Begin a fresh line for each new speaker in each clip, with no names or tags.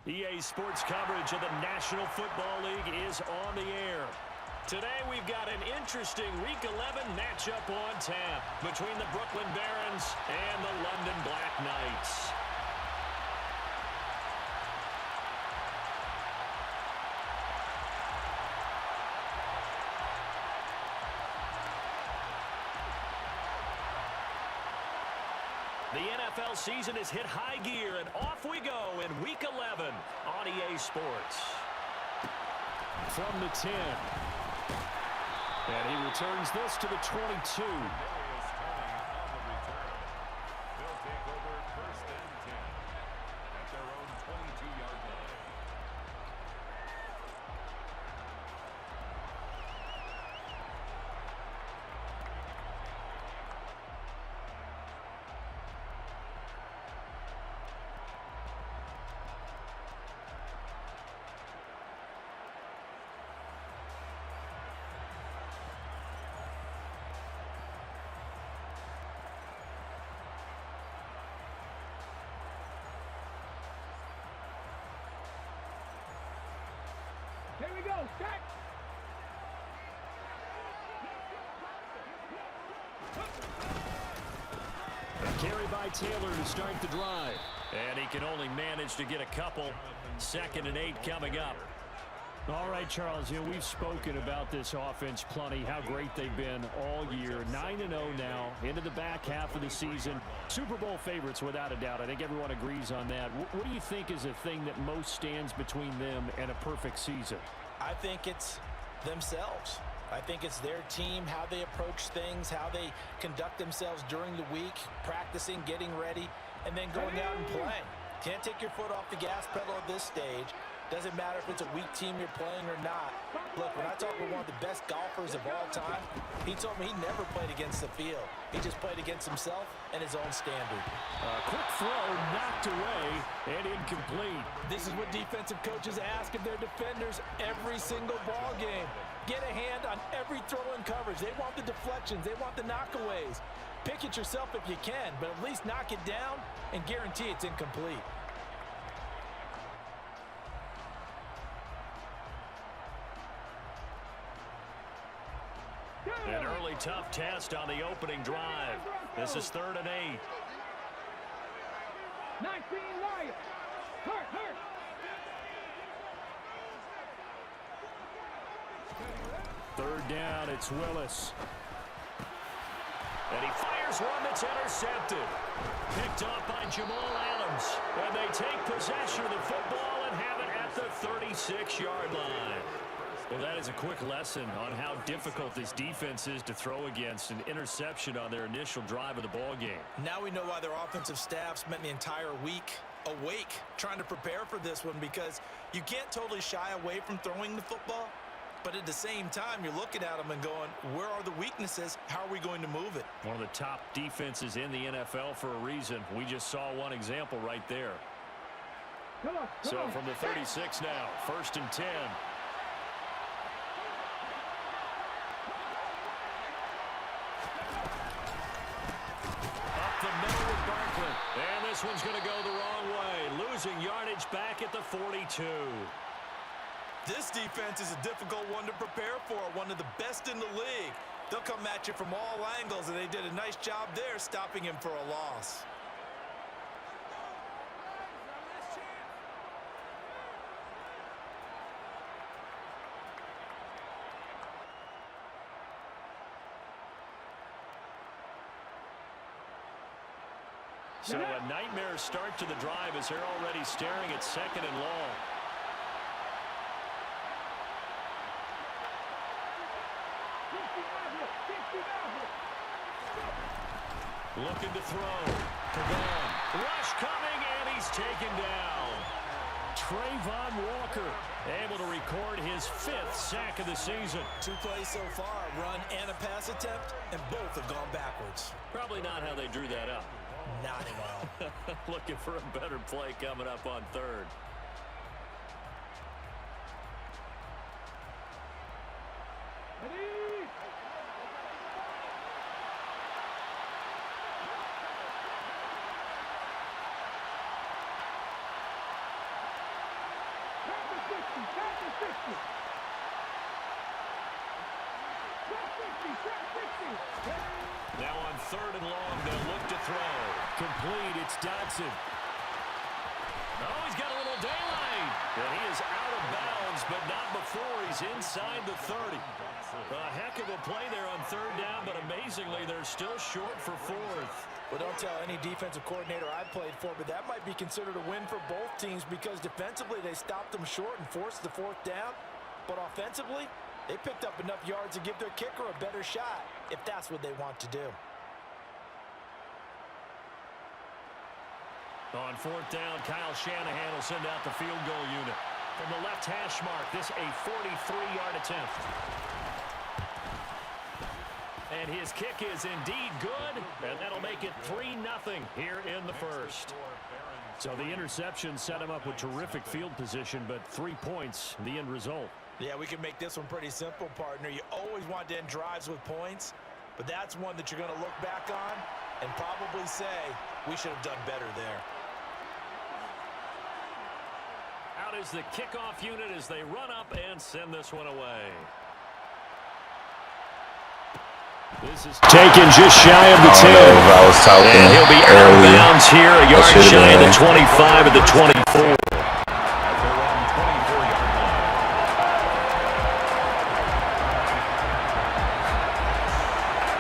EA Sports coverage of the National Football League is on the air. Today we've got an interesting Week 11 matchup on tap between the Brooklyn Barons and the London Black Knights. The NFL season has hit high gear, and off we go in Week 11 on EA Sports. From the 10. And he returns this to the 22.
They'll take over first and 10 at their own 22-yard line.
Here we go, set!
A carry by Taylor to start the drive. And he can only manage to get a couple. 2nd and 8 coming up.
All right, Charles, we've spoken about this offense plenty, how great they've been all year. 9-0 now, into the back half of the season. Super Bowl favorites, without a doubt. I think everyone agrees on that. What do you think is the thing that most stands between them and a perfect season?
I think it's themselves. I think it's their team, how they approach things, how they conduct themselves during the week, practicing, getting ready, and then going out and playing. Can't take your foot off the gas pedal at this stage. Doesn't matter if it's a weak team you're playing or not. Look, when I talk with one of the best golfers of all time, he told me he never played against the field. He just played against himself and his own standard.
Quick throw knocked away and incomplete.
This is what defensive coaches ask of their defenders every single ball game. Get a hand on every throw and coverage. They want the deflections. They want the knockaways. Pick it yourself if you can, but at least knock it down and guarantee it's incomplete.
An early tough test on the opening drive. This is 3rd and 8.
19 Lions! Hurt!
Third down, it's Willis. And he fires one that's intercepted. Picked off by Jamal Adams. And they take possession of the football and have it at the 36-yard line. Well, that is a quick lesson on how difficult this defense is to throw against. An interception on their initial drive of the ball game.
Now we know why their offensive staff spent the entire week awake trying to prepare for this one, because you can't totally shy away from throwing the football, but at the same time you're looking at them and going, where are the weaknesses? How are we going to move it?
One of the top defenses in the NFL for a reason. We just saw one example right there.
Come on,
So from the 36 now, 1st and 10. The middle with Barkley. And this one's going to go the wrong way. Losing yardage back at the 42.
This defense is a difficult one to prepare for, one of the best in the league. They'll come at you from all angles, and they did a nice job there stopping him for a loss.
So a nightmare start to the drive as they're already staring at 2nd and long. Looking to throw. Pagano. Rush coming, and he's taken down. Trayvon Walker able to record his 5th sack of the season.
2 plays so far, a run and a pass attempt, and both have gone backwards.
Probably not how they drew that up.
Not at all.
Looking for a better play coming up on 3rd.
Back to 60. Back 60. Back 60.
Now on 3rd and long, they'll look to throw.
Complete. It's Dodson.
Oh, he's got a little daylight. And he is out of bounds, but not before he's inside the 30. A heck of a play there on 3rd down, but amazingly, they're still short for 4th.
Well, don't tell any defensive coordinator I played for, but that might be considered a win for both teams because defensively they stopped them short and forced the 4th down. But offensively, they picked up enough yards to give their kicker a better shot if that's what they want to do.
On 4th down, Kyle Shanahan will send out the field goal unit. From the left hash mark, this a 43-yard attempt. And his kick is indeed good, and that'll make it 3-0 here in the first.
So the interception set him up with terrific field position, but 3 points, the end result.
Yeah, we can make this one pretty simple, partner. You always want to end drives with points, but that's one that you're going to look back on and probably say, we should have done better there.
Out is the kickoff unit as they run up and send this one away.
This is taken just shy of the 10.
I was talking
And he'll be out of
earlier.
bounds here, a yard shy of the 25 of the 24.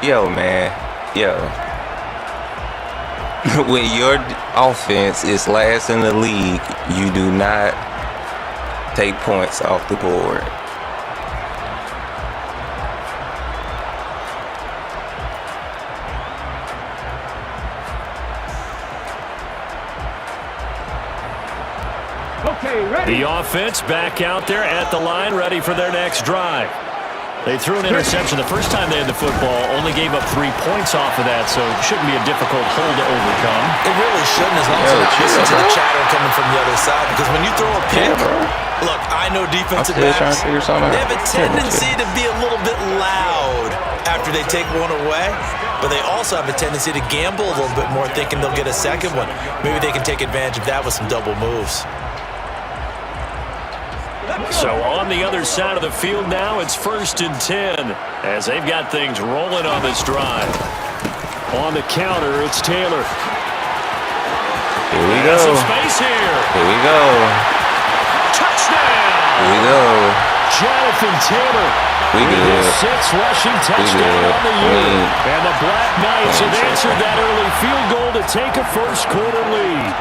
Yo, man. Yo. When your offense is last in the league, you do not take points off the board.
Okay, ready?
The offense back out there at the line, ready for their next drive. They threw an interception the first time they had the football, only gave up 3 points off of that, so it shouldn't be a difficult hole to overcome.
It really shouldn't, as long as you're not listening to the chatter coming from the other side, because when you throw a pick, look, I know defensive backs, they have a tendency to be a little bit loud after they take one away, but they also have a tendency to gamble a little bit more, thinking they'll get a second one. Maybe they can take advantage of that with some double moves.
So on the other side of the field now, it's 1st and 10 as they've got things rolling on this drive. On the counter, it's Taylor.
Here we go.
Some space here.
Here we go.
Touchdown.
Here we go.
Jonathan Taylor.
We good.
6 rushing touchdown on the year. And the Black Knights have answered that early field goal to take a first quarter lead.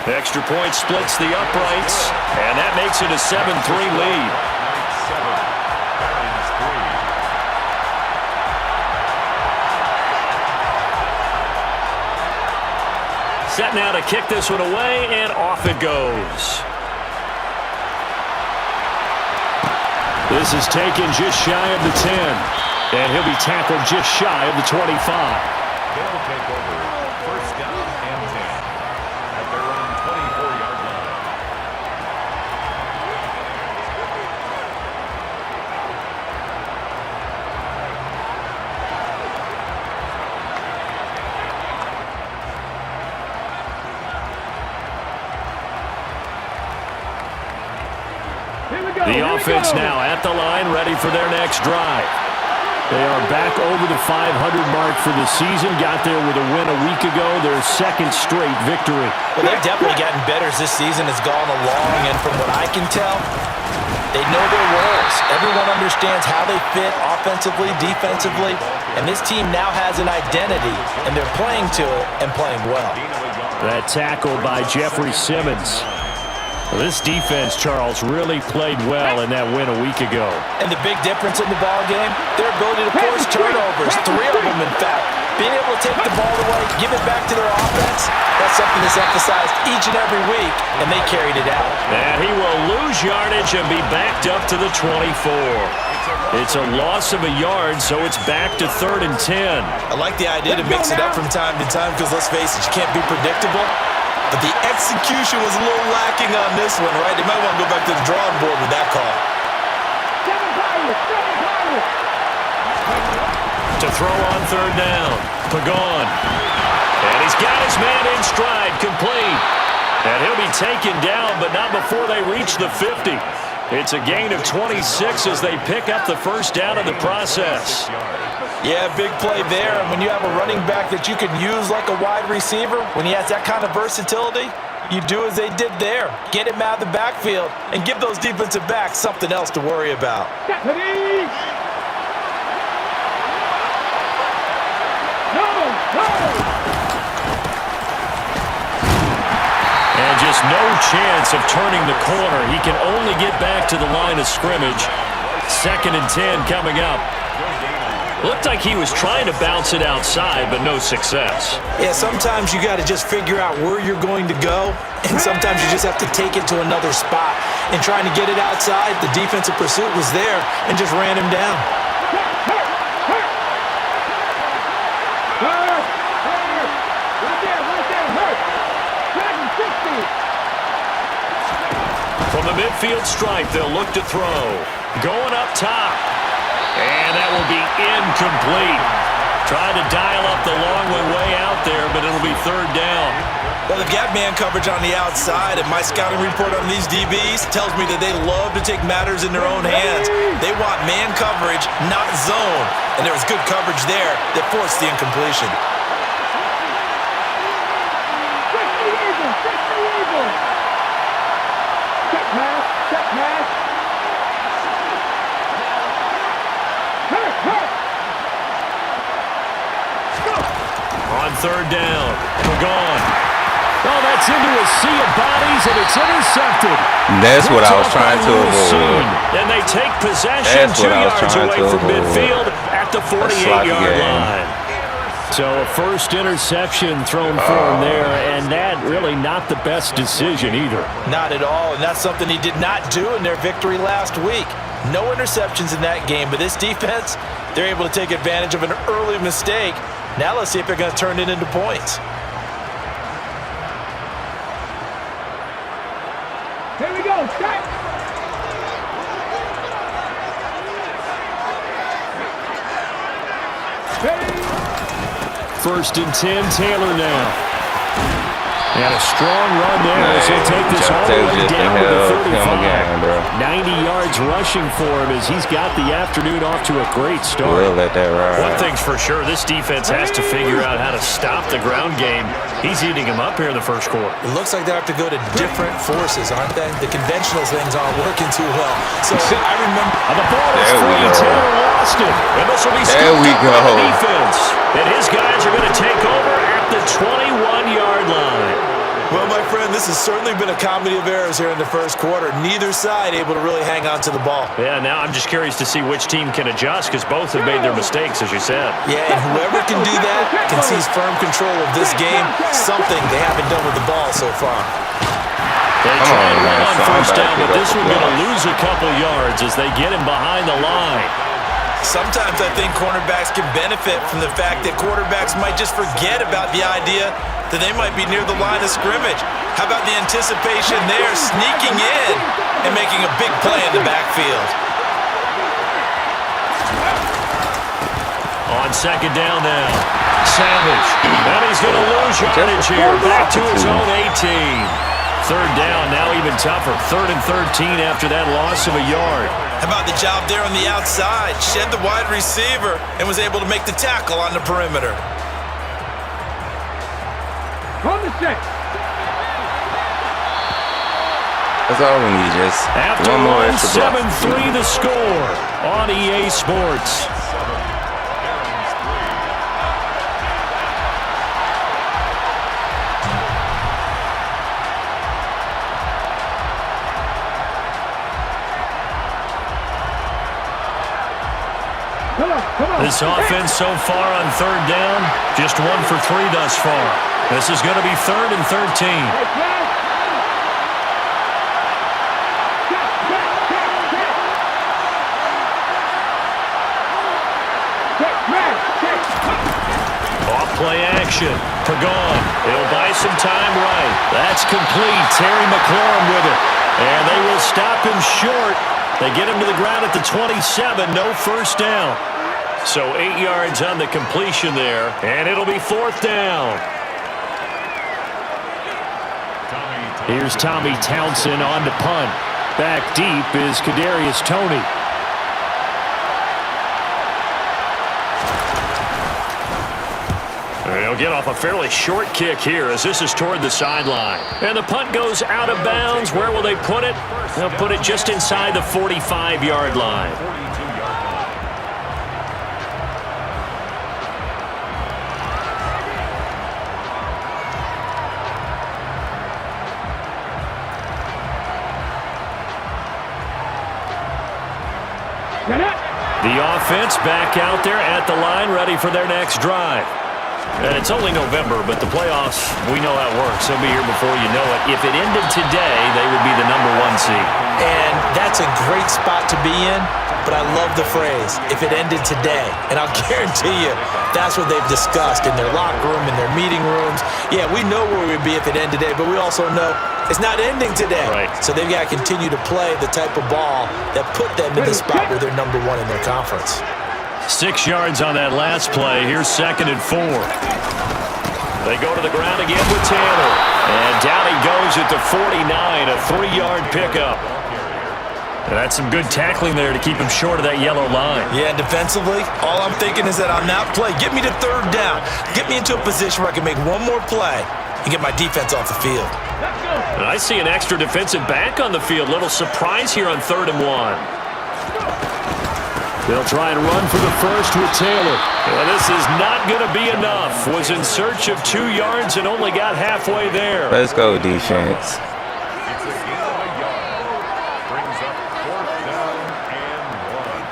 Extra point splits the uprights, and that makes it a 7-3 lead. Set now to kick this one away, and off it goes. This is taken just shy of the 10, and he'll be tackled just shy of the 25.
They'll take over 1st down and 10 at their own 24-yard line.
Here we go.
The
here we
offense
go.
now at the line, ready for their next drive. They are back over the 500 mark for the season. Got there with a win a week ago, their 2nd straight victory.
Well, they've definitely gotten better as this season has gone along, and from what I can tell, they know their roles. Everyone understands how they fit offensively, defensively, and this team now has an identity, and they're playing to it and playing well.
That tackle by Jeffrey Simmons. This defense, Charles, really played well in that win a week ago.
And the big difference in the ball game, their ability to force turnovers, 3 of them, in fact. Being able to take the ball away, give it back to their offense, that's something that's emphasized each and every week, and they carried it out.
And he will lose yardage and be backed up to the 24. It's a loss of a yard, so it's back to 3rd and 10.
I like the idea to mix it up from time to time because, let's face it, you can't be predictable. But the execution was a little lacking on this one, right? They might want to go back to the drawing board with that call.
To throw on 3rd down, Pagon. And he's got his man in stride, complete. And he'll be taken down, but not before they reach the 50. It's a gain of 26 as they pick up the first down in the process.
Yeah, big play there. And when you have a running back that you can use like a wide receiver, when he has that kind of versatility, you do as they did there. Get him out of the backfield and give those defensive backs something else to worry about.
And just no chance of turning the corner. He can only get back to the line of scrimmage. 2nd and 10 coming up. Looked like he was trying to bounce it outside, but no success.
Yeah, sometimes you got to just figure out where you're going to go, and sometimes you just have to take it to another spot. And trying to get it outside, the defensive pursuit was there and just ran him down.
From the midfield stripe, they'll look to throw. Going up top. And that will be incomplete. Trying to dial up the long way out there, but it'll be 3rd down.
Well, they've got man coverage on the outside, and my scouting report on these DBs tells me that they love to take matters in their own hands. They want man coverage, not zone. And there was good coverage there that forced the incompletion.
On 3rd down, Pagon. Oh, that's into a sea of bodies, and it's intercepted.
That's what I was trying to avoid.
And they take possession 2 yards away from midfield at the 48-yard line. So a first interception thrown for him there, and that really not the best decision either.
Not at all, and that's something he did not do in their victory last week. No interceptions in that game, but this defense, they're able to take advantage of an early mistake. Now let's see if they're going to turn it into points.
Here we go, set.
1st and 10, Taylor now. And a strong run there as he'll take this all the way down to the 35. 90 yards rushing for him as he's got the afternoon off to a great start.
We'll let that ride.
One thing's for sure, this defense has to figure out how to stop the ground game. He's eating him up here in the first quarter.
It looks like they have to go to different forces, aren't they? The conventional things aren't working too well. So I remember...
The ball is free. Taylor lost it. And this will be
there we go.
Defense. And his guys are going to take over at the 21-yard line.
Well, my friend, this has certainly been a comedy of errors here in the first quarter. Neither side able to really hang on to the ball.
Yeah, now I'm just curious to see which team can adjust because both have made their mistakes, as you said.
Yeah, and whoever can do that can seize firm control of this game, something they haven't done with the ball so far.
They try to run on first down, but this one's going to lose a couple yards as they get him behind the line.
Sometimes I think cornerbacks can benefit from the fact that quarterbacks might just forget about the idea that they might be near the line of scrimmage. How about the anticipation there, sneaking in and making a big play in the backfield?
On 2nd down now, Savage. And he's going to lose yardage here, back to his own 18. 3rd down, now even tougher. 3rd and 13 after that loss of a yard.
How about the job there on the outside? Shed the wide receiver and was able to make the tackle on the perimeter.
On the set.
That's all we need, just
after
one more extra block.
7-3 the score on EA Sports. This offense so far on 3rd down, just 1 for 3 thus far. This is going to be 3rd and 13. Off-play action. Pagon. He'll buy some time right. That's complete. Terry McLaurin with it. And they will stop him short. They get him to the ground at the 27. No first down. So 8 yards on the completion there. And it'll be 4th down.
Here's Tommy Townsend on to punt. Back deep is Kadarius Toney. They'll get off a fairly short kick here as this is toward the sideline. And the punt goes out of bounds. Where will they put it? They'll put it just inside the 45-yard line. The offense back out there at the line, ready for their next drive. And it's only November, but the playoffs, we know how it works. They'll be here before you know it. If it ended today, they would be the #1 seed.
And that's a great spot to be in, but I love the phrase, if it ended today. And I'll guarantee you, that's what they've discussed in their locker room, in their meeting rooms. Yeah, we know where we would be if it ended today, but we also know it's not ending today.
Right.
So they've got to continue to play the type of ball that put them in the spot where they're #1 in their conference.
6 yards on that last play. Here's 2nd and 4. They go to the ground again with Taylor. And down he goes at the 49, a 3-yard pickup. And that's some good tackling there to keep him short of that yellow line.
Yeah, and defensively, all I'm thinking is that on that play, get me to 3rd down. Get me into a position where I can make one more play and get my defense off the field.
And I see an extra defensive back on the field. Little surprise here on 3rd and 1. They'll try and run for the first with Taylor. Well, this is not going to be enough. Was in search of 2 yards and only got halfway there.
Let's go, defense.
It's a gain of a yard. Brings up 4th down and 1.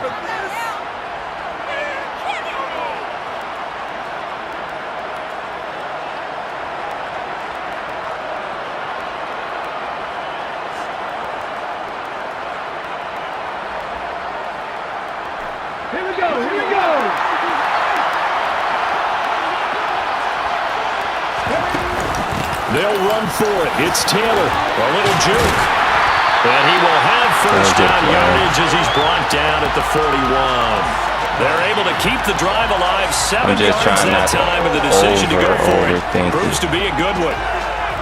Here we go, here we go.
They'll run for it. It's Taylor. A little juke. And he will have first down yardage as he's brought down at the 41. They're able to keep the drive alive. 7 yards that time, and the decision to go for it proves to be a good one.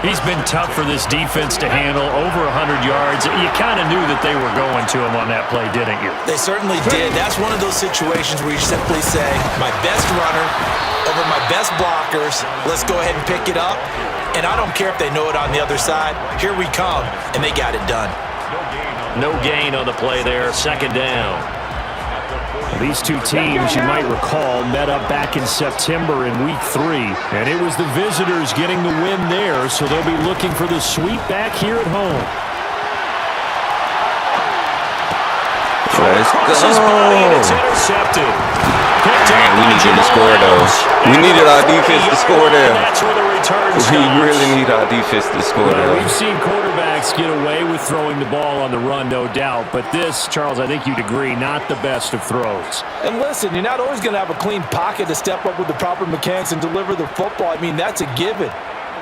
He's been tough for this defense to handle, over 100 yards. You kind of knew that they were going to him on that play, didn't you?
They certainly did. That's one of those situations where you simply say, my best runner over my best blockers, let's go ahead and pick it up. And I don't care if they know it on the other side. Here we come, and they got it done.
No gain on the play there, 2nd down. These two teams, you might recall, met up back in September in Week 3, and it was the visitors getting the win there, so they'll be looking for the sweep back here at home.
Let's
Crosses body and it's
go.
intercepted.
Man, we need to score, though. We needed our defense to score there.
That's where the return
We
stops.
really need our defense to score
Well,
there.
we've seen quarterbacks get away with throwing the ball on the run, no doubt. But this, Charles, I think you'd agree, not the best of throws.
And listen, you're not always going to have a clean pocket to step up with the proper mechanics and deliver the football. I mean, that's a given.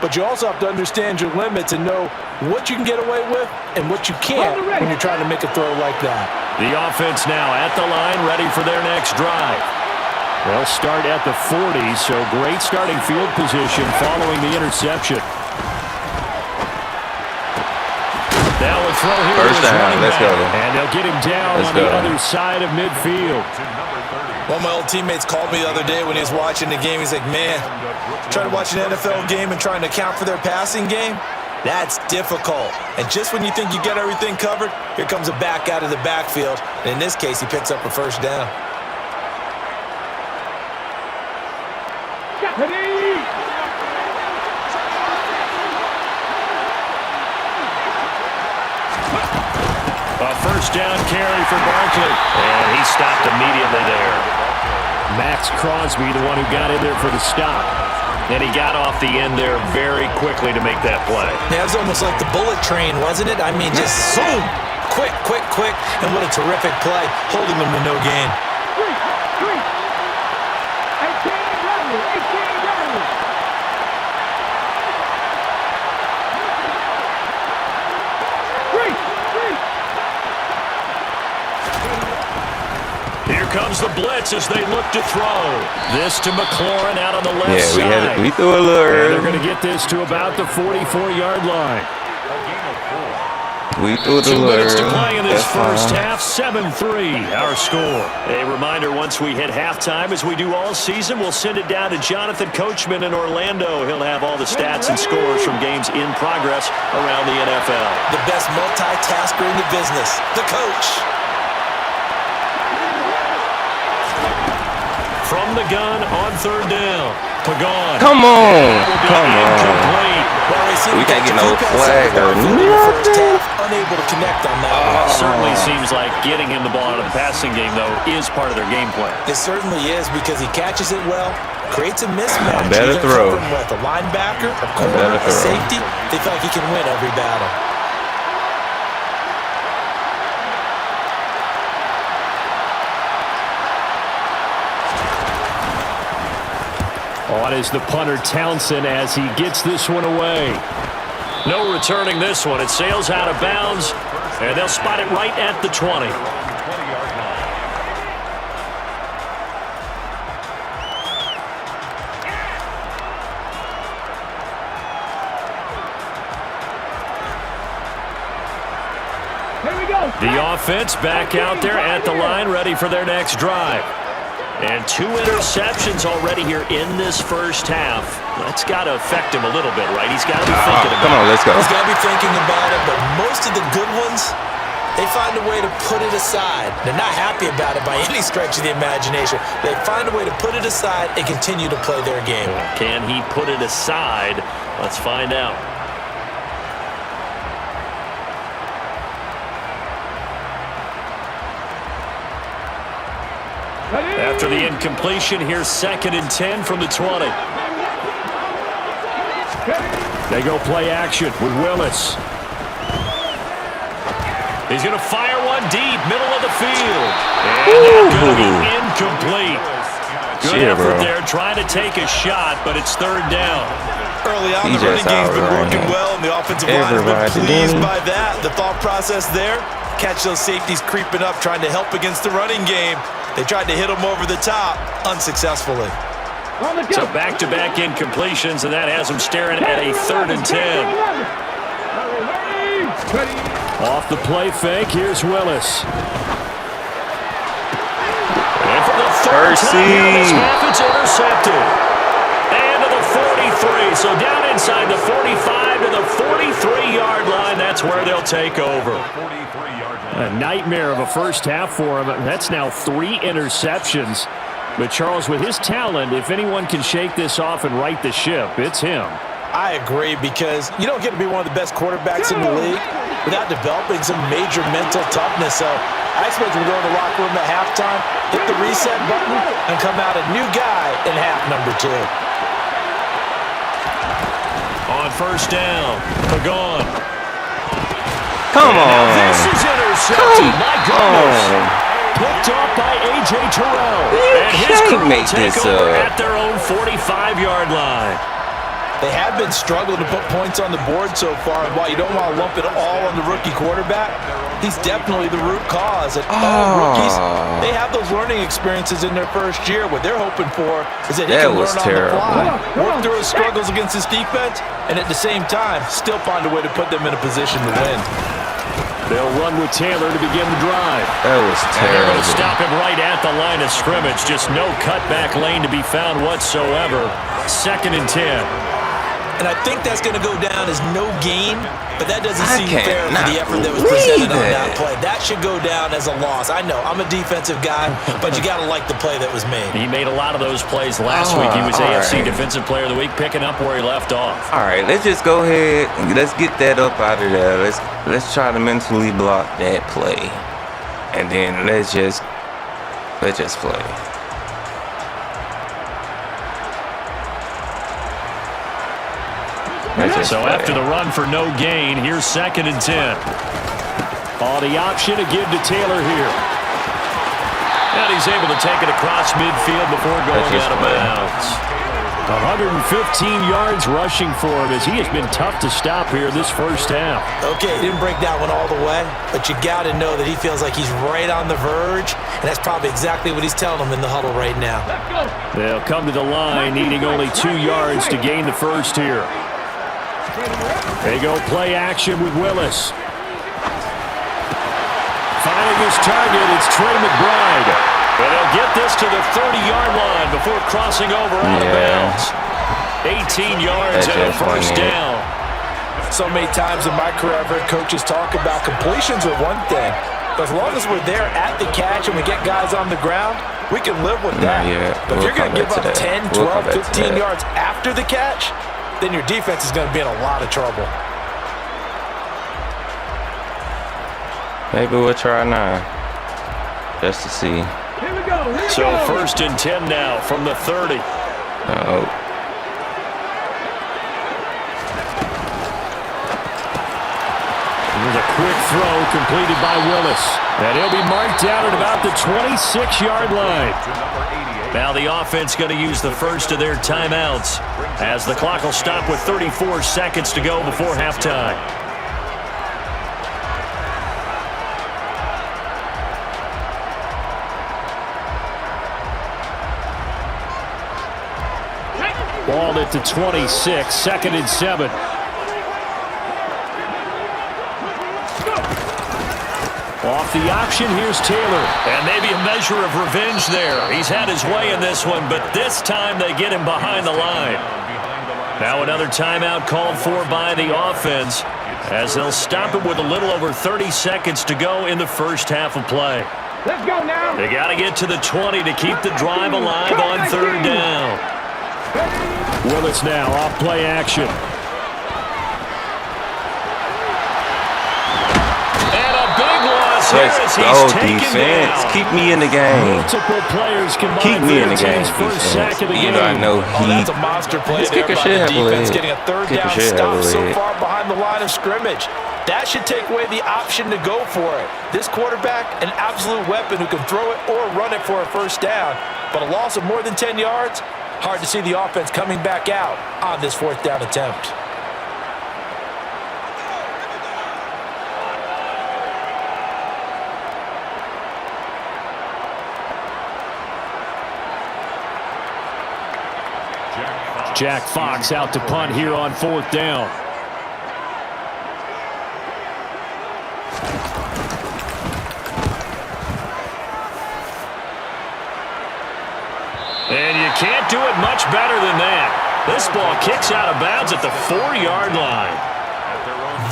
But you also have to understand your limits and know what you can get away with and what you can't when you're trying to make a throw like that.
The offense now at the line, ready for their next drive. They'll start at the 40, so great starting field position following the interception. Now a throw here.
First down, let's go.
And they'll get him down on the other side of midfield.
One of my old teammates called me the other day when he was watching the game. He's like, man, trying to watch an NFL game and trying to account for their passing game? That's difficult. And just when you think you get everything covered, here comes a back out of the backfield. And in this case, he picks up a first down.
A first down carry for Barkley. And he stopped immediately there. Max Crosby, the one who got in there for the stop. And he got off the end there very quickly to make that play.
Yeah, it was almost like the bullet train, wasn't it? I mean, just zoom. Quick, quick, quick. And what a terrific play, holding them to no gain.
18
Here comes the blitz as they look to throw. This to McLaurin out on the left side.
We threw a little
And
early.
they're going to get this to about the 44-yard line.
We threw the
2 minutes to
lure.
play in this
That's
first
fine.
half. 7-3, our score. A reminder, once we hit halftime, as we do all season, we'll send it down to Jonathan Coachman in Orlando. He'll have all the stats and scores from games in progress around the NFL.
The best multitasker in the business, the coach.
From the gun on 3rd down. Pagan.
Come on. Come on.
Incomplete.
We can't get no flag or nothing.
Unable to connect on that one.
Certainly seems like getting him the ball out of the passing game, though, is part of their game plan.
It certainly is because he catches it well, creates a mismatch.
Better
Either
throw.
covering with a linebacker, a corner, a safety. They feel like he can win every battle.
On is the punter Townsend as he gets this one away. No returning this one. It sails out of bounds, and they'll spot it right at the 20.
Here we go.
The offense back out there at the line, ready for their next drive. And 2 interceptions already here in this first half. That's got to affect him a little bit, right? He's got to be thinking about it.
Come on, let's go.
He's got to be thinking about it, but most of the good ones, they find a way to put it aside. They're not happy about it by any stretch of the imagination. They find a way to put it aside and continue to play their game.
Can he put it aside? Let's find out. After the incompletion, here's 2nd and 10 from the 20. They go play action with Willis. He's going to fire one deep, middle of the field. And that's going to be incomplete. Good effort there, trying to take a shot, but it's 3rd down.
Early on, the running game's been working well, and the offensive line has been pleased by that. The thought process there, catch those safeties creeping up, trying to help against the running game. They tried to hit him over the top, unsuccessfully.
So back-to-back incompletions, and that has them staring at a 3rd and 10. Off the play fake, here's Willis. And for the 3rd time here this half, it's intercepted. And to the 43, so down inside the 45 to the 43-yard line. That's where they'll take over. A nightmare of a first half for him. That's now 3 interceptions. But Charles, with his talent, if anyone can shake this off and right the ship, it's him.
I agree, because you don't get to be one of the best quarterbacks in the league without developing some major mental toughness. So I expect him to go in the locker room at halftime, hit the reset button, and come out a new guy in half number 2.
On 1st down, Pagan.
Come on.
This is intercepted. My goodness. Picked off by A.J. Terrell. And his crew will take over at their own 45-yard line.
They have been struggling to put points on the board so far. And while you don't want to lump it all on the rookie quarterback, he's definitely the root cause. And all rookies, they have those learning experiences in their first year. What they're hoping for is that he can learn on the fly, work through his struggles against his defense, and at the same time, still find a way to put them in a position to win.
They'll run with Taylor to begin the drive.
That was terrible.
And they're going to stop him right at the line of scrimmage. Just no cutback lane to be found whatsoever. 2nd and 10.
And I think that's going to go down as no gain, but that doesn't seem fair for the effort that was presented on that play. That should go down as a loss. I know, I'm a defensive guy, but you got to like the play that was made.
He made a lot of those plays last week. He was AFC Defensive Player of the Week, picking up where he left off.
All right, let's just go ahead and let's get that up out of there. Let's try to mentally block that play, and then let's just play.
So after the run for no gain, here's 2nd and 10. The option to give to Taylor here. And he's able to take it across midfield before going out of bounds. 115 yards rushing for him as he has been tough to stop here this first half.
Okay, he didn't break that one all the way, but you got to know that he feels like he's right on the verge, and that's probably exactly what he's telling them in the huddle right now.
They'll come to the line, needing only 2 yards to gain the first here. They go play action with Willis. Finding his target, it's Trey McBride. And they'll get this to the 30-yard line before crossing over out of bounds. 18 yards and a first down.
So many times in my career, I've heard coaches talk about completions are one thing. But as long as we're there at the catch and we get guys on the ground, we can live with that. But if you're going to give up 10, 12, 15 yards after the catch, then your defense is going to be in a lot of trouble.
Maybe we'll try 9 just to see.
Here we go.
So 1st and 10 now from the 30.
Oh.
Here's a quick throw completed by Willis. And he'll be marked out at about the 26-yard line. Now the offense going to use the first of their timeouts as the clock will stop with 34 seconds to go before halftime. Ball at the 26, 2nd and 7. Off the option, here's Taylor. And maybe a measure of revenge there. He's had his way in this one, but this time they get him behind the line. Now another timeout called for by the offense as they'll stop it with a little over 30 seconds to go in the first half of play.
Let's go now.
They got to get to the 20 to keep the drive alive on 3rd down. Willis now off play action. And a big loss here as he's taken down.
Keep me in the game.
Multiple players combined.
Keep me in the game.
First sack of the game.
You know, I know
That's a monster play there by the defense, getting a 3rd down stop so far behind the line of scrimmage. That should take away the option to go for it. This quarterback, an absolute weapon who can throw it or run it for a first down. But a loss of more than 10 yards, hard to see the offense coming back out on this 4th down attempt.
Jack Fox out to punt here on 4th down. And you can't do it much better than that. This ball kicks out of bounds at the 4-yard line.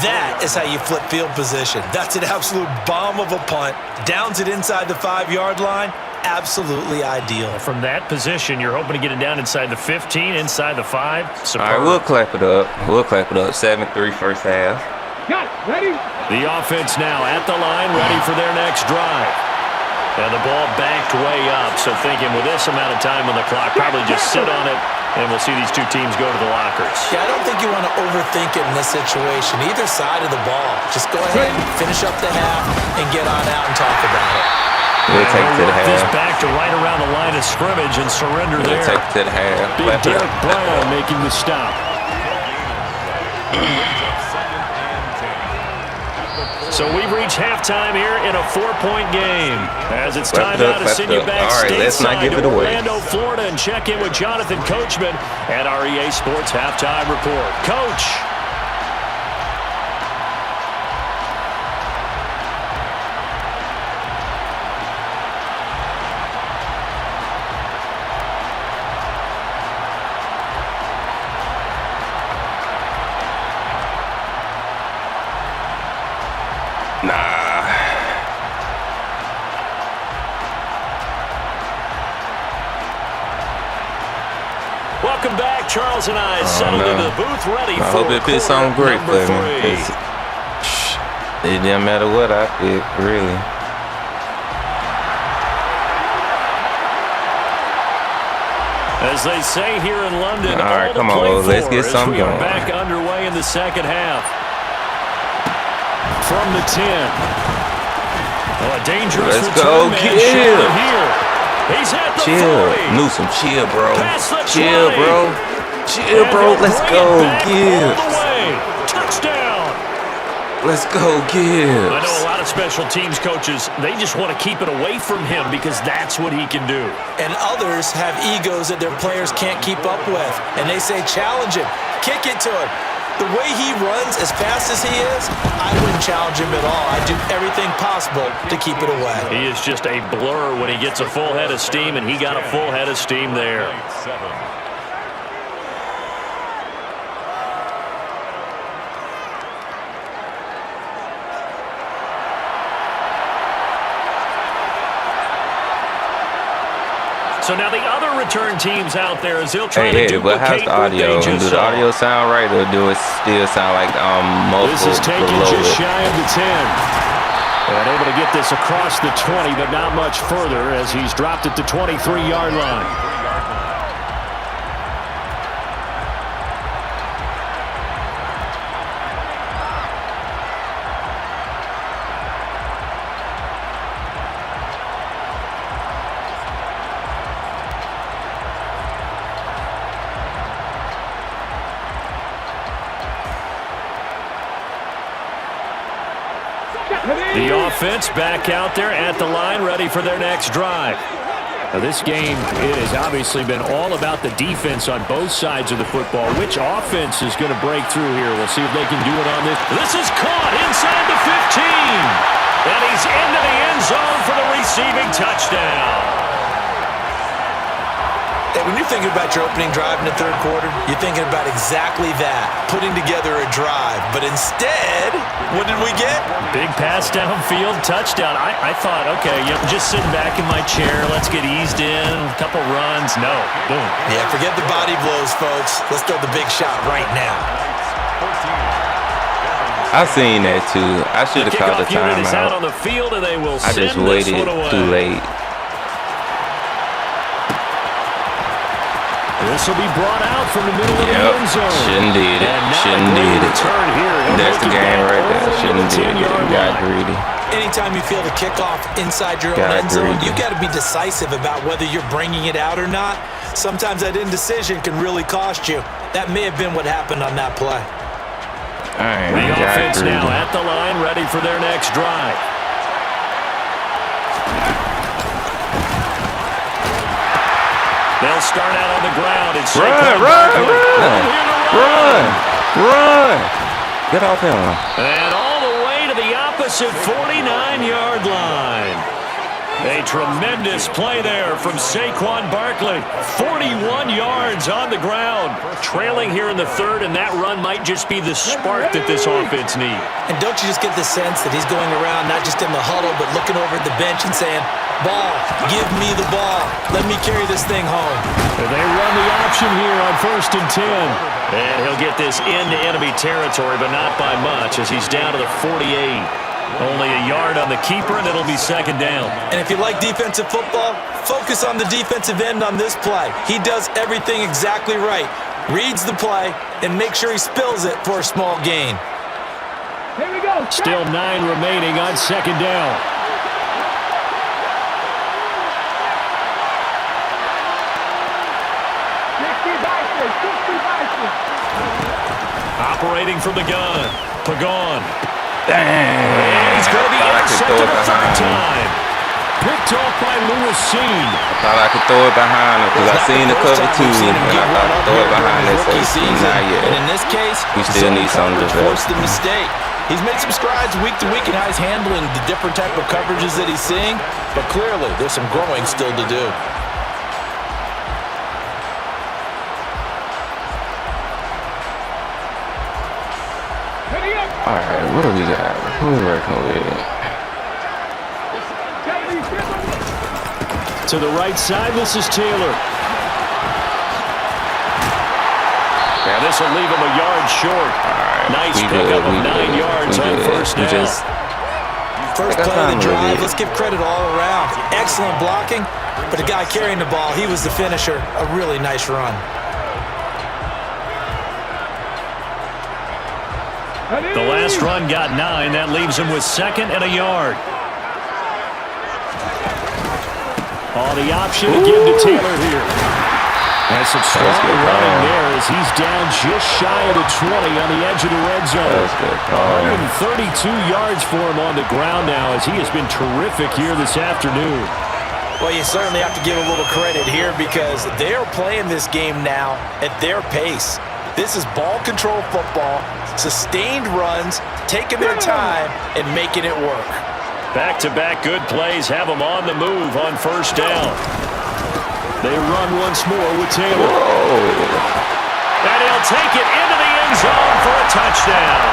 That is how you flip field position. That's an absolute bomb of a punt. Downs it inside the 5-yard line. Absolutely ideal.
From that position, you're hoping to get it down inside the 15, inside the 5. Superb.
All right, we'll clap it up. 7-3 first half.
Got it. Ready?
The offense now at the line, ready for their next drive. And the ball backed way up, so thinking with this amount of time on the clock, probably just sit on it, and we'll see these two teams go to the lockers.
Yeah, I don't think you want to overthink it in this situation. Either side of the ball. Just go ahead, finish up the half, and get on out and talk about it.
We'll take it to the half.
This back to right around the line of scrimmage and surrender there.
We'll take it to the half.
Big Derek Brown making the stop. So we've reached halftime here in a 4-point game. As it's time now to send you back stateside to Orlando, Florida, and check in with Jonathan Coachman at our EA Sports Halftime Report. Coach. Welcome back. Charles and I settled into the booth ready for
I hope it fits on great for me. It didn't matter what I pick, really.
As they say here in London,
all right, come on, let's get something going.
We are back underway in the second half. From the 10. Oh, a dangerous
let's go,
get here. He's at the 40.
Newsom, chill, bro.
Chill,
bro. Chill, bro. Let's go, Gibbs.
Touchdown.
Let's go, Gibbs.
I know a lot of special teams coaches, they just want to keep it away from him because that's what he can do.
And others have egos that their players can't keep up with. And they say, challenge him. Kick it to him. The way he runs as fast as he is, I wouldn't challenge him at all. I'd do everything possible to keep it away.
He is just a blur when he gets a full head of steam, and he got a full head of steam there. So now the other return teams out there as they'll try to duplicate
but how's the audio?
what they just
Do the
saw.
audio sound right, or do it still sound like multiple?
This is taken
below
just
it?
shy of the 10. And able to get this across the 20, but not much further as he's dropped at the 23-yard line. The offense back out there at the line, ready for their next drive. Now this game, it has obviously been all about the defense on both sides of the football. Which offense is going to break through here? We'll see if they can do it on this. This is caught inside the 15. And he's into the end zone for the receiving touchdown.
Hey, when you're thinking about your opening drive in the third quarter, you're thinking about exactly that, putting together a drive. But instead, what did we get?
Big pass downfield, touchdown. I thought, okay, I'm just sitting back in my chair. Let's get eased in, a couple runs. No, boom.
Yeah, forget the body blows, folks. Let's throw the big shot right now.
I seen that too. I should have called the
Kickoff unit is out on
timeout.
the field, and they will
I
send
just
this
waited
one away.
too late.
This will be brought out from the middle of the end zone.
Shouldn't did it.
And now
Shouldn't
a great
did it.
return here. He'll
That's
make
the
it
game
back
right there.
over
Shouldn't
the
did it.
10-yard
You got
line.
greedy.
Anytime you feel the kickoff inside your own
Got
end zone,
greedy.
you got to be decisive about whether you're bringing it out or not. Sometimes that indecision can really cost you. That may have been what happened on that play.
All right,
The
you got
offense
greedy.
now at the line, ready for their next drive. They'll start out on the ground. It's
Run! Get off him.
And all the way to the opposite 49-yard line. A tremendous play there from Saquon Barkley. 41 yards on the ground. Trailing here in the third, and that run might just be the spark that this offense needs.
And don't you just get the sense that he's going around not just in the huddle, but looking over at the bench and saying, ball, give me the ball. Let me carry this thing home.
And they run the option here on 1st and 10. And he'll get this into enemy territory, but not by much as he's down to the 48. Only a yard on the keeper, and it'll be second down.
And if you like defensive football, focus on the defensive end on this play. He does everything exactly right. Reads the play and make sure he spills it for a small gain.
Here we go.
Still 9 remaining on second down. Operating from the gun. Pagon.
Dang.
He's going to be
I thought I could throw
intercepted
it
a third
behind him.
time. Picked off by Lewis Seen.
I thought I could throw it behind him because I seen the cover two, and I thought I'd throw it behind that safety. Not
And in
yet.
this case,
We still need some
coverage
development.
forced the mistake. He's made some strides week to week in how he's handling the different type of coverages that he's seeing, but clearly there's some growing still to do.
All right, what do we got? Who we working with?
To the right side, this is Taylor. Now this will leave him a yard short. Nice
we
pickup
good,
of 9 yards on first
We
down.
just
First
Like I
play of
found
the
really
drive,
good.
let's give credit all around. Excellent blocking, but the guy carrying the ball, he was the finisher. A really nice run.
The last run got 9. That leaves him with second and a yard. On the option to give to Taylor here. And some strong running there as he's down just shy of the 20 on the edge of the red zone.
That's good call.
132 yards for him on the ground now as he has been terrific here this afternoon.
Well, you certainly have to give a little credit here because they're playing this game now at their pace. This is ball control football, sustained runs, taking their time, and making it work.
Back-to-back good plays have them on the move on first down. They run once more with Taylor. And he'll take it into the end zone for a touchdown.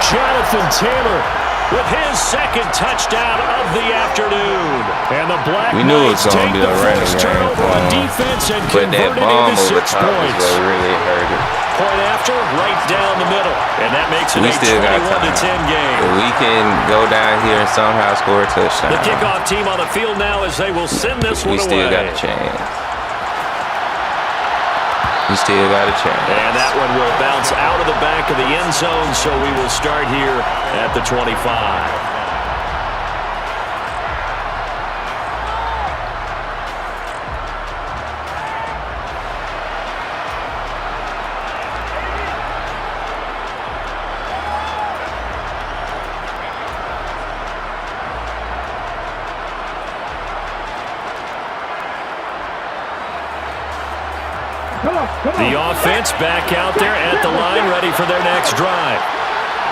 Jonathan Taylor with his second touchdown of the afternoon. And the Black Knights take the first turnover on defense and convert it into 6 points.
Really hurt it.
Point after, right down the middle. And that makes it a 21-10 game.
If we can go down here and somehow score a touchdown.
The kickoff team on the field now as they will send this one away.
We still got a chance. We still got a chance.
And that one will bounce out of the back of the end zone, so we will start here at the 25. The offense back out there at the line, ready for their next drive.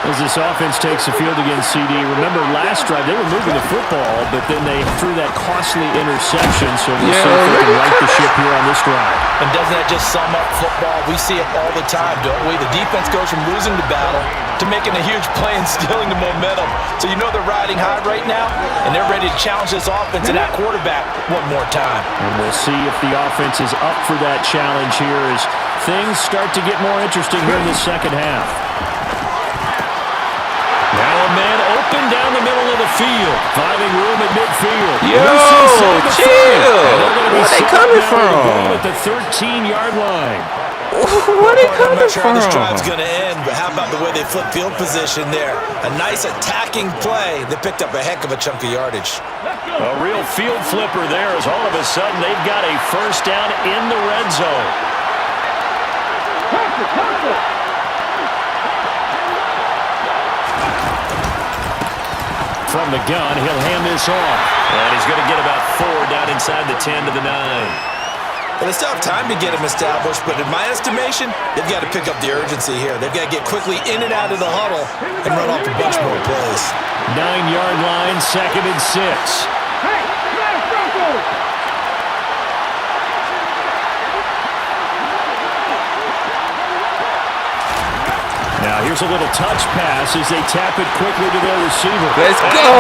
As this offense takes the field against CD, remember last drive they were moving the football, but then they threw that costly interception, so we'll see if they can right the ship here on this drive.
And doesn't that just sum up football? We see it all the time, don't we? The defense goes from losing the battle to making a huge play and stealing the momentum. So you know they're riding high right now, and they're ready to challenge this offense and that quarterback one more time.
And we'll see if the offense is up for that challenge here as things start to get more interesting here in the second half. Now a man open down the middle of the field, finding room at midfield.
Yo, chill. Where they coming from?
At the 13-yard line.
Where they coming
I'm not sure
from?
how this drive's going to end, but how about the way they flip field position there? A nice attacking play. They picked up a heck of a chunk of yardage.
A real field flipper there as all of a sudden they've got a first down in the red zone. From the gun, he'll hand this off. And he's going to get about 4 down inside the 10 to the 9.
Well, they still have time to get him established, but in my estimation, they've got to pick up the urgency here. They've got to get quickly in and out of the huddle and run off a bunch more plays.
9-yard line, 2nd and 6. Now here's a little touch pass as they tap it quickly to their receiver.
Let's go!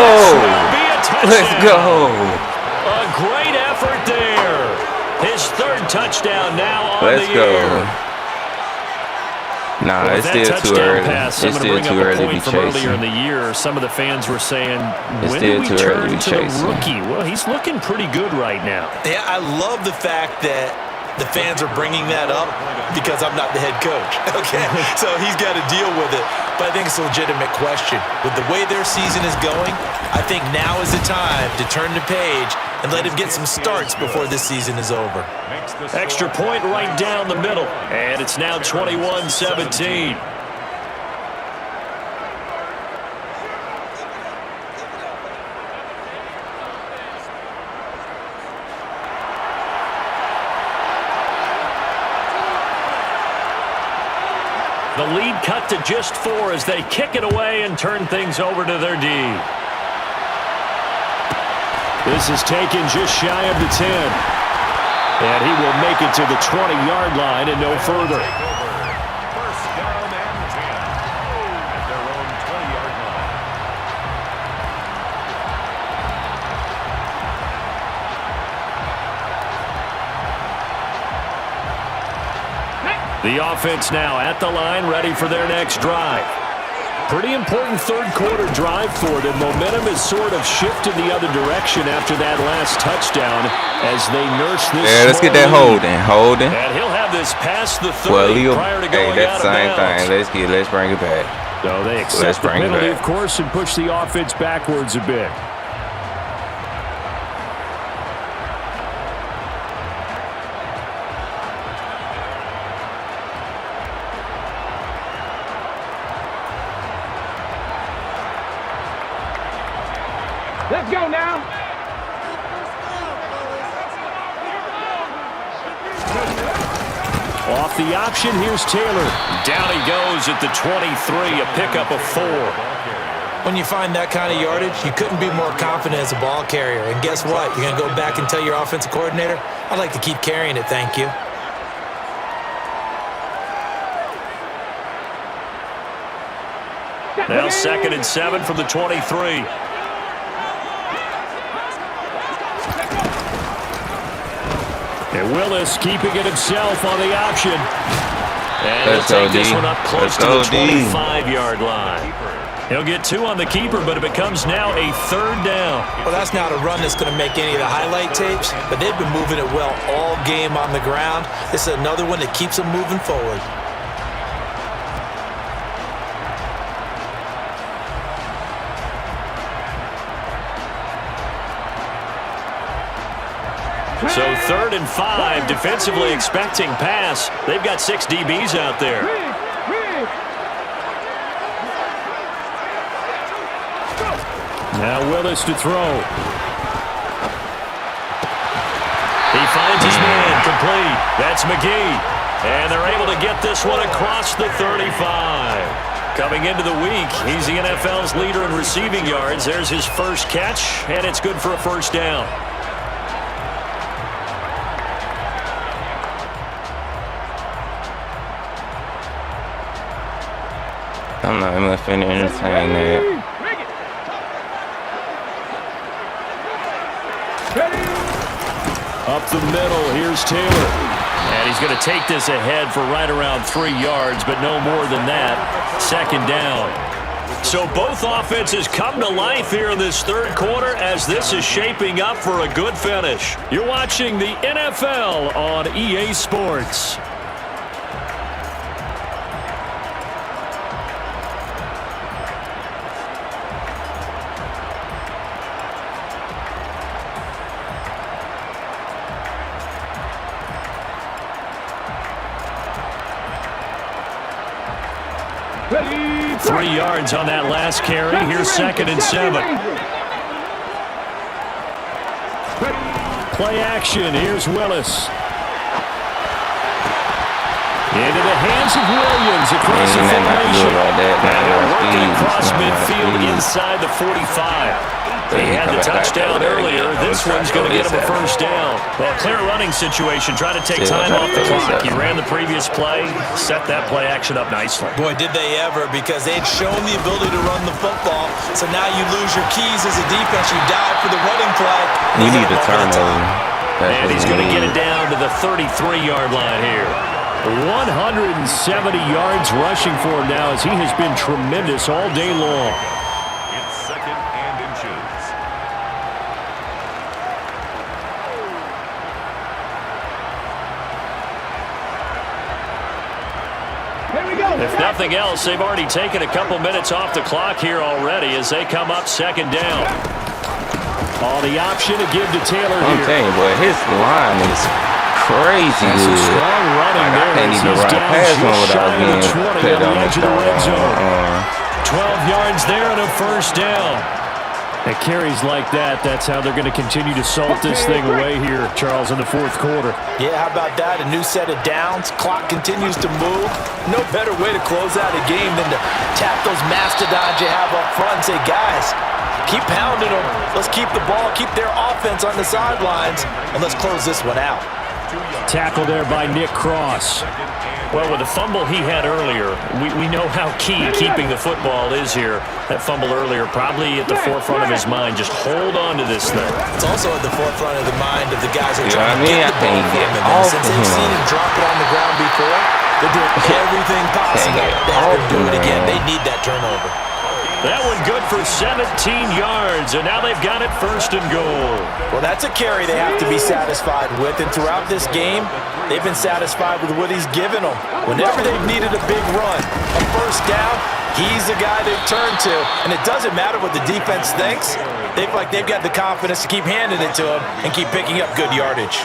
Let's go!
A great effort there. His 3rd touchdown now on
Let's
the
go.
year.
Nah,
Well,
it's still too early.
Pass,
It's still too early to be
from earlier in
chasing.
the year, some of the fans were saying,
It's
when
still
do we
too early
turn
to
to
be
the
chasing.
rookie? Well, he's looking pretty good right now.
Yeah, I love the fact that the fans are bringing that up because I'm not the head coach, okay? So he's got to deal with it. But I think it's a legitimate question. With the way their season is going, I think now is the time to turn the page and let him get some starts before this season is over.
Extra point right down the middle, and it's now 21-17. The lead cut to just 4 as they kick it away and turn things over to their D. This is taken just shy of the 10. And he will make it to the 20-yard line and no further.
First down and 10 at their own 20-yard line.
The offense now at the line, ready for their next drive. Pretty important third quarter drive for them. Momentum has sort of shifted the other direction after that last touchdown as they nurse this.
Yeah, let's get that holding.
And he'll have this past the 30 prior to going
that's the
out
same
of bounds.
thing. Let's bring it back.
So they accept the penalty, of course, and push the offense backwards a bit.
Let's go now.
Off the option, here's Taylor. Down he goes at the 23, a pickup of 4.
When you find that kind of yardage, you couldn't be more confident as a ball carrier. And guess what? You're going to go back and tell your offensive coordinator, I'd like to keep carrying it, thank you.
Now 2nd and 7 from the 23. And Willis keeping it himself on the option. And he'll take this one up close to the 25-yard line. He'll get 2 on the keeper, but it becomes now a 3rd down.
Well, that's not a run that's going to make any of the highlight tapes, but they've been moving it well all game on the ground. This is another one that keeps them moving forward.
So 3rd and 5, defensively expecting pass. They've got 6 DBs out there. Now Willis to throw. He finds his man complete. That's McGee. And they're able to get this one across the 35. Coming into the week, he's the NFL's leader in receiving yards. There's his first catch, and it's good for a 1st down.
I'm not even finna entertain that.
Up the middle, here's Taylor. And he's going to take this ahead for right around 3 yards, but no more than that. 2nd down. So both offenses come to life here in this 3rd quarter as this is shaping up for a good finish. You're watching the NFL on EA Sports.
Ready,
3 yards on that last carry. Here's 2nd and 7. Play action. Here's Willis. Into the hands of Williams across the formation. And working across midfield inside the 45. He had the touchdown earlier. This one's going to get him a 1st down. Well, clear running situation. Try to take time off the clock. You ran the previous play, set that play action up nicely.
Boy, did they ever, because they'd shown the ability to run the football. So now you lose your keys as a defense. You dive for the running play.
You need a turnover.
And he's going to get it down to the 33-yard line here. 170 yards rushing for him now as he has been tremendous all day long.
It's 2nd and inches.
If nothing else, they've already taken a couple minutes off the clock here already as they come up 2nd down. On the option to give to Taylor here.
I'm telling you, boy, his line is crazy
That's
good.
a strong running there.
I can't even run past him without being put on the red zone.
12 yards there and a 1st down. At carries like that, that's how they're going to continue to salt this thing away here, Charles, in the 4th quarter.
Yeah, how about that? A new set of downs. Clock continues to move. No better way to close out a game than to tap those mastodons you have up front and say, guys, keep pounding them. Let's keep the ball, keep their offense on the sidelines, and let's close this one out.
Tackle there by Nick Cross. Well, with the fumble he had earlier, we know how key keeping the football is here. That fumble earlier probably at the forefront of his mind. Just hold on to this thing.
It's also at the forefront of the mind of the guys that are trying to get the ball from him.
And
since they've seen him drop it on the ground before, they're doing everything possible to have him do it again. They need that turnover.
That one good for 17 yards, and now they've got it 1st and goal.
Well, that's a carry they have to be satisfied with, and throughout this game, they've been satisfied with what he's given them. Whenever they've needed a big run, a 1st down, he's the guy they've turned to, and it doesn't matter what the defense thinks. They've got the confidence to keep handing it to him and keep picking up good yardage.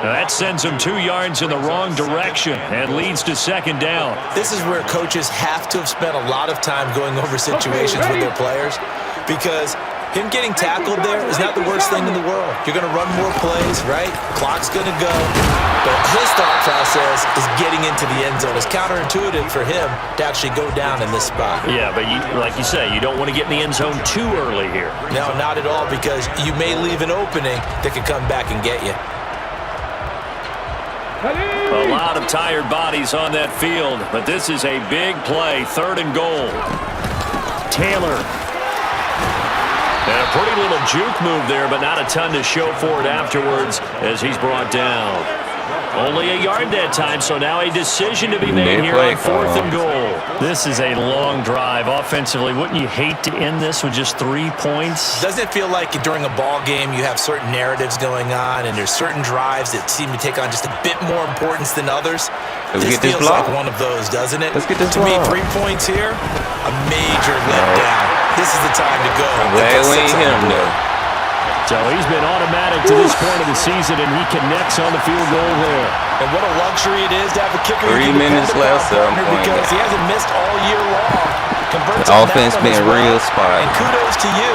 Now that sends them 2 yards in the wrong direction and leads to 2nd down.
This is where coaches have to have spent a lot of time going over situations with their players, because Him getting tackled there is not the worst thing in the world. You're going to run more plays, right? Clock's going to go. But his thought process is getting into the end zone. It's counterintuitive for him to actually go down in this spot.
Yeah, but like you say, you don't want to get in the end zone too early here.
No, not at all, because you may leave an opening that could come back and get you.
A lot of tired bodies on that field, but this is a big play, 3rd and goal. Taylor. And a pretty little juke move there, but not a ton to show for it afterwards as he's brought down. Only a yard that time, so now a decision to be made here on 4th and goal. This is a long drive offensively. Wouldn't you hate to end this with just 3 points?
Doesn't it feel like during a ball game you have certain narratives going on and there's certain drives that seem to take on just a bit more importance than others? This feels like one of those, doesn't it?
Let's get this
to me, 3 points here, a major letdown. This is the time to go.
Glad we ain't hit him, though.
So he's been automatic to this point of the season, and he connects on the field goal there.
And what a luxury it is to have a kicker
3 minutes left, so I'm pointing
because he hasn't missed all year long.
The offense been real spot.
And kudos to you.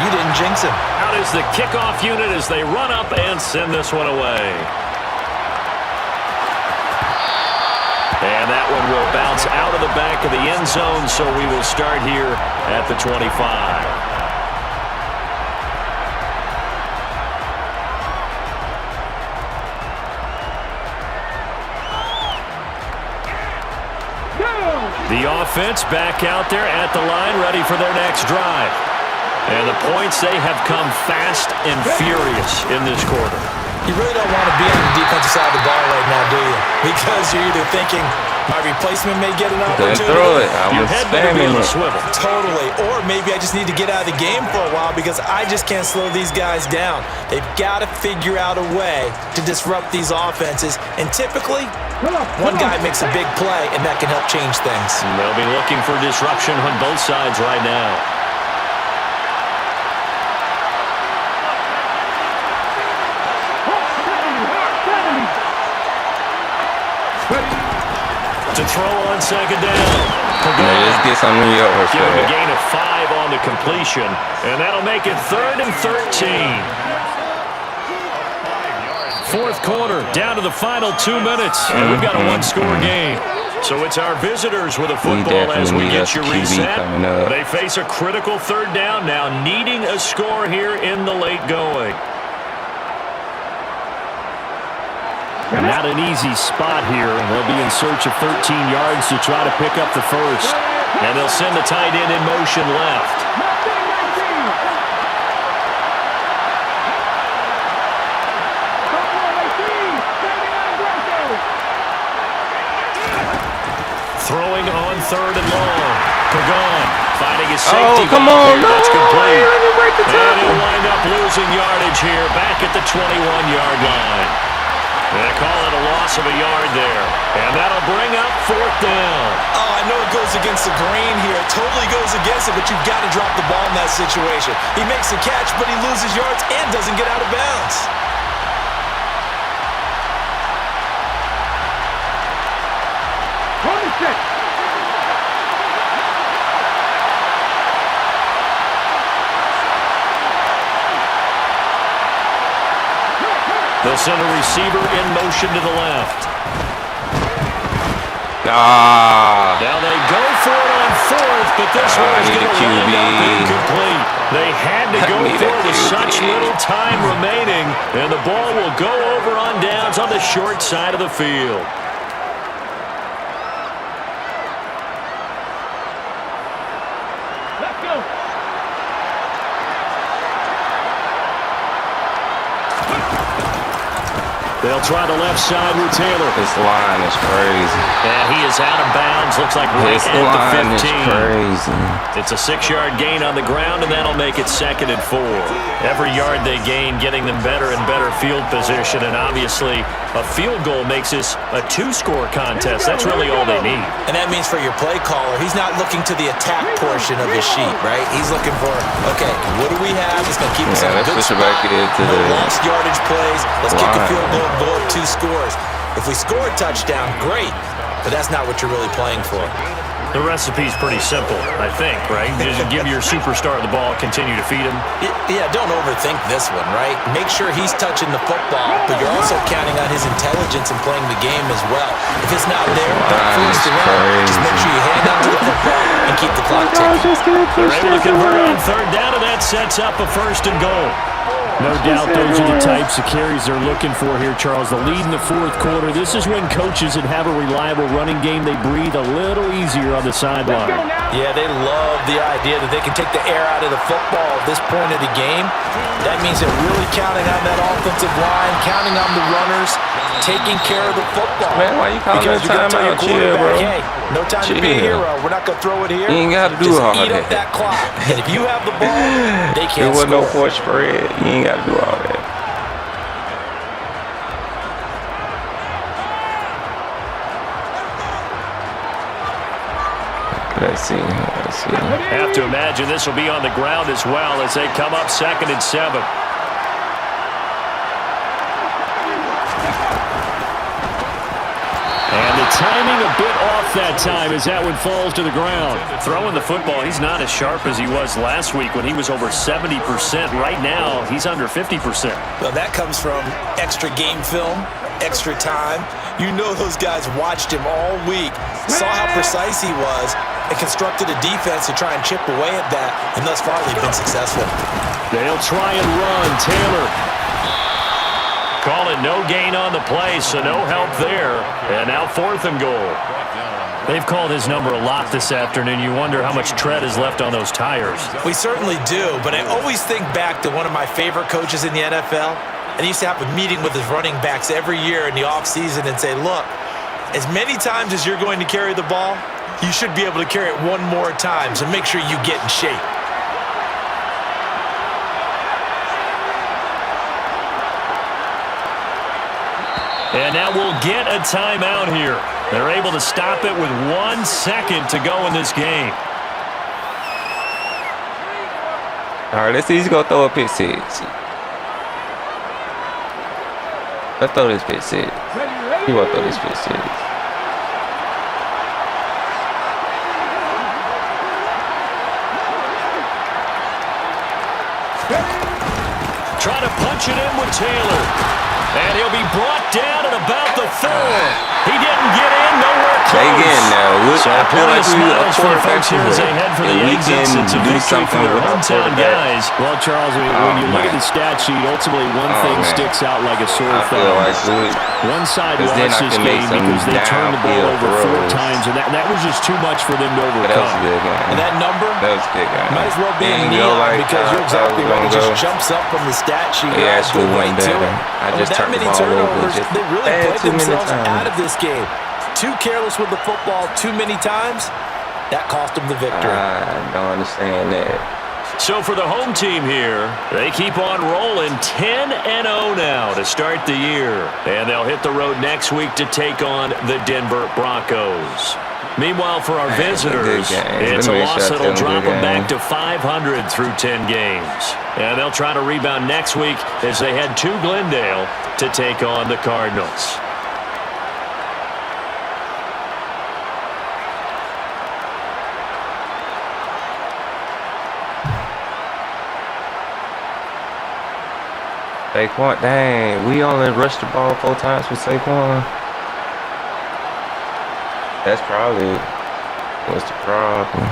You didn't jinx him.
Out is the kickoff unit as they run up and send this one away. And that one will bounce out of the back of the end zone, so we will start here at the 25. The offense back out there at the line, ready for their next drive. And the points, they have come fast and furious in this quarter.
You really don't want to be on the defensive side of the ball right now, do you? Because you're either thinking, my replacement may get an opportunity.
Couldn't throw it. I
Your
was
head better be
spamming
on the
it.
swivel.
Totally. Or maybe I just need to get out of the game for a while because I just can't slow these guys down. They've got to figure out a way to disrupt these offenses. And typically, one guy makes a big play, and that can help change things.
And they'll be looking for disruption on both sides right now. To throw on 2nd down.
Let's get some New York.
Give him a gain of 5 on the completion, and that'll make it 3rd and 13. 4th quarter, down to the final 2 minutes, and we've got a 1-score game. So it's our visitors with a football as we get you reset. They face a critical 3rd down now, needing a score here in the late going. Not an easy spot here. They'll be in search of 13 yards to try to pick up the first. And they'll send the tight end in motion left. Throwing on 3rd and long. Pagan finding his safety.
Oh, come on.
That's complete. And he'll wind up losing yardage here back at the 21-yard line. They call it a loss of a yard there. And that'll bring up 4th down.
Oh, I know it goes against the grain here. It totally goes against it, but you've got to drop the ball in that situation. He makes the catch, but he loses yards and doesn't get out of bounds.
They'll send a receiver in motion to the left. Now they go for it on 4th, but this one is going to wind up incomplete. They had to go for it with such little time remaining, and the ball will go over on downs on the short side of the field.
Let's go.
They'll try the left side with Taylor.
This line is crazy.
And he is out of bounds. Looks like right
This
at
line
the 15.
is crazy.
It's a 6-yard gain on the ground, and that'll make it 2nd and 4. Every yard they gain, getting them better and better field position. And obviously, a field goal makes this a 2-score contest. That's really all they need.
And that means for your play caller, he's not looking to the attack portion of his sheet, right? He's looking for, okay, what do we have? It's going to keep us in a good spot.
Back into
no lost yardage plays. Let's
line.
kick a field goal and go up 2 scores. If we score a touchdown, great. but that's not what you're really playing for.
The recipe's pretty simple, I think, right? Just give your superstar the ball, continue to feed him.
Yeah, don't overthink this one, right? Make sure he's touching the football, but you're also counting on his intelligence in playing the game as well. If it's not there, don't force the run. Just make sure you hang on to the football and keep the clock ticking.
They're able to convert on third down, and that sets up a 1st and goal. No doubt those are the types of carries they're looking for here, Charles. The lead in the 4th quarter. This is when coaches that have a reliable running game, they breathe a little easier on the sideline.
Yeah, they love the idea that they can take the air out of the football at this point of the game. That means they're really counting on that offensive line, counting on the runners, taking care of the football.
Man, why you calling that timeout? Chill, bro.
Hey, no time to be a hero. We're not going to throw it here.
You ain't got to do
Just
all
eat
that.
up that clock. And if you have the ball, they can't
There wasn't no
score.
force spread. You ain't got to do all that. Let's see.
Have to imagine this will be on the ground as well as they come up 2nd and 7. And the timing a bit off that time as that one falls to the ground. Throwing the football, he's not as sharp as he was last week when he was over 70%. Right now, he's under 50%.
Well, that comes from extra game film, extra time. You know those guys watched him all week, saw how precise he was, and constructed a defense to try and chip away at that, and thus far they've been successful.
They'll try and run. Taylor. Call it no gain on the play, so no help there. And now 4th and goal. They've called his number a lot this afternoon. You wonder how much tread is left on those tires.
We certainly do, but I always think back to one of my favorite coaches in the NFL, and he used to have a meeting with his running backs every year in the offseason and say, look, as many times as you're going to carry the ball, you should be able to carry it one more time, so make sure you get in shape.
And now we'll get a timeout here. They're able to stop it with 1 second to go in this game.
All right, let's see. He's going to throw a pick 6. Let's throw this pick 6. He won't throw this pick 6.
Trying to punch it in with Taylor. And he'll be brought down at about the 4. He didn't get in, nowhere close.
They get in now.
So
I feel like we
smiles for the folks here as they head for the exits. It's a
do
victory for
something
their
with our
hometown
quarterback.
guys. Well, Charles, when you look at the stat sheet, ultimately one thing sticks out like a sore
I feel
thumb.
like
One side
Because then
lost
I
this
can make
game
some
because they turned the ball
downfield
over 4
throws.
times, and that was just too much for them to
But that was a
overcome.
good game.
And that number
That was a good game.
might as well be
Didn't
in
go
neon
like
because
I
you're
thought
exactly
it was
right. It
gonna
just
go.
jumps up from the stat sheet.
It actually went
right to
better.
it.
I
And
just
with that
turned the
many
ball over.
turnovers,
Just
they really
bad
played
too many
themselves
times.
out of this game. Too careless with the football too many times. That cost them the victory.
I don't understand that.
So for the home team here, they keep on rolling 10-0 now to start the year. And they'll hit the road next week to take on the Denver Broncos. Meanwhile, for our visitors, it's a loss that'll drop them back to 500 through 10 games. And they'll try to rebound next week as they head to Glendale to take on the Cardinals.
Saquon, dang, we only rushed the ball 4 times with Saquon. That's probably what's the problem.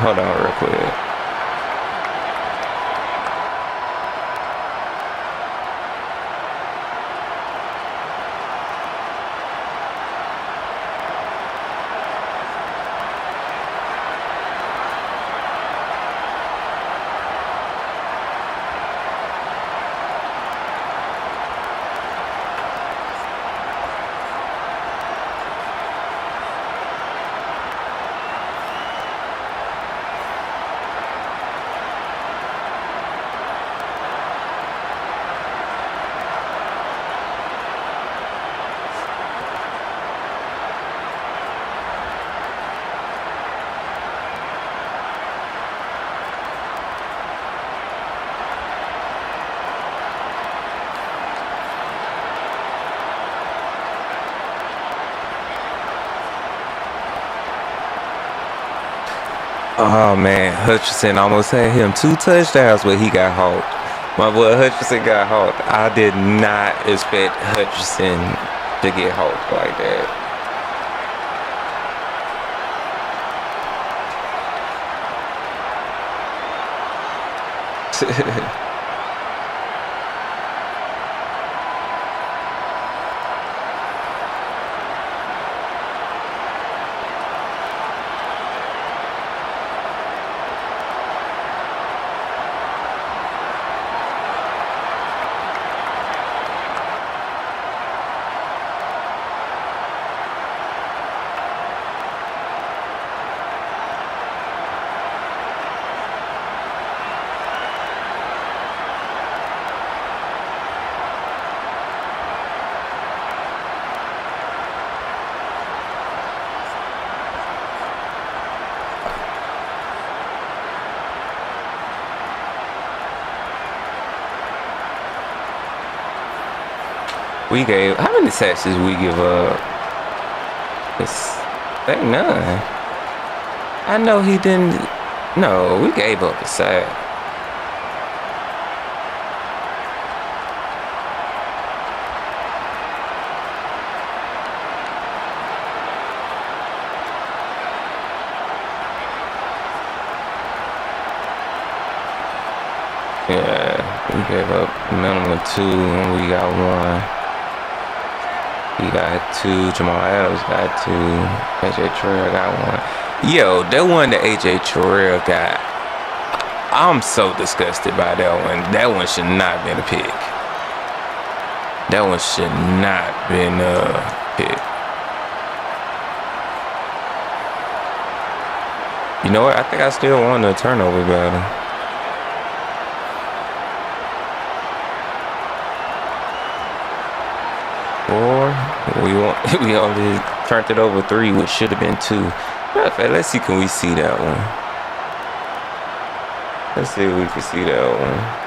Hold on real quick. Oh, man. Hutchinson almost had him 2 touchdowns, but he got hauled. My boy Hutchinson got hauled. I did not expect Hutchinson to get hauled like that. We gave, how many sacks did we give up? Ain't none. I know he didn't. No, we gave up a sack. Yeah, we gave up minimum 2 and we got 1. He got 2. Jamal Adams got 2. AJ Terrell got 1. Yo, that one that AJ Terrell got, I'm so disgusted by that one. That one should not have been a pick. That one should not have been a pick. You know what? I think I still won the turnover battle. We only turned it over 3, which should have been 2. Matter of fact, let's see, can we see that one? Let's see if we can see that one.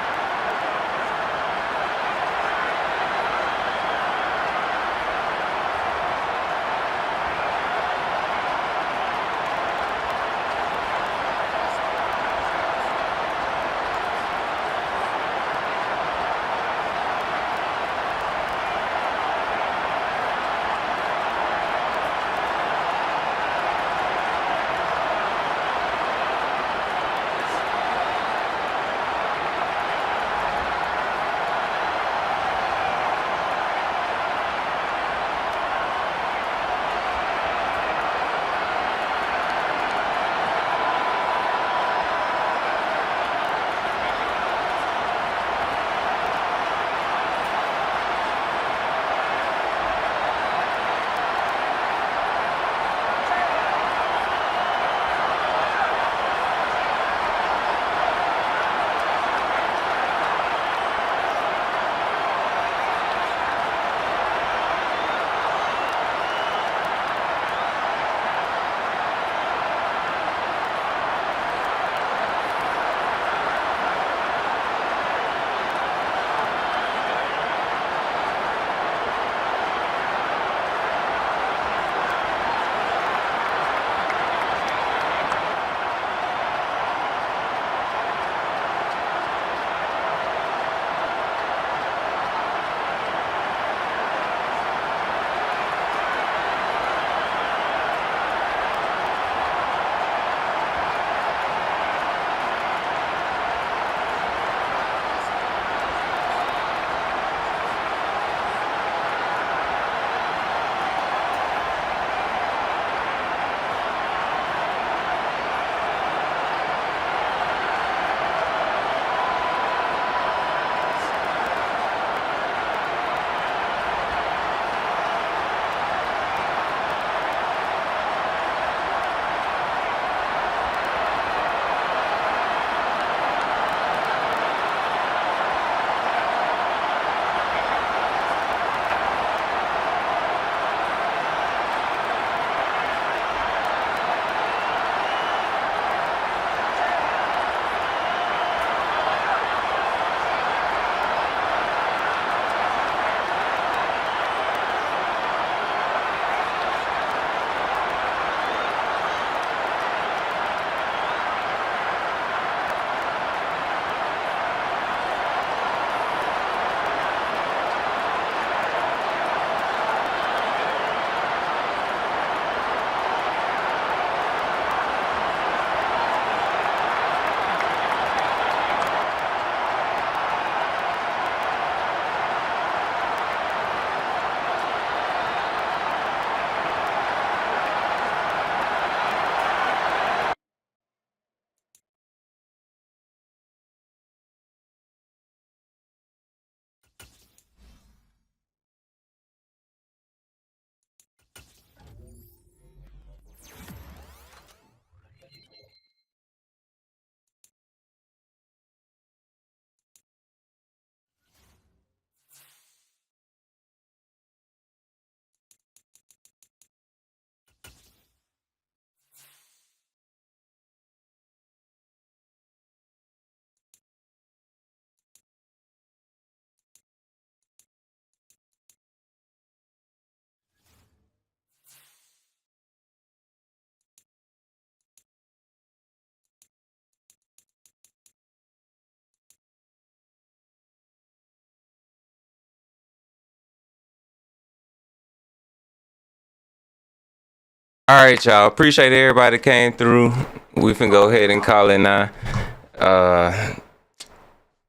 All right, y'all. Appreciate everybody that came through. We can go ahead and call it now.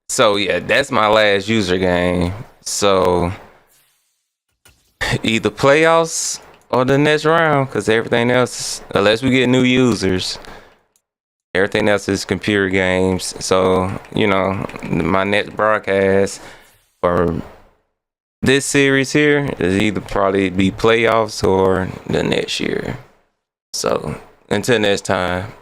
So yeah, that's my last user game. So either playoffs or the next round, because everything else, unless we get new users, everything else is computer games. So, you know, my next broadcast for this series here is either probably be playoffs or the next year. So until next time.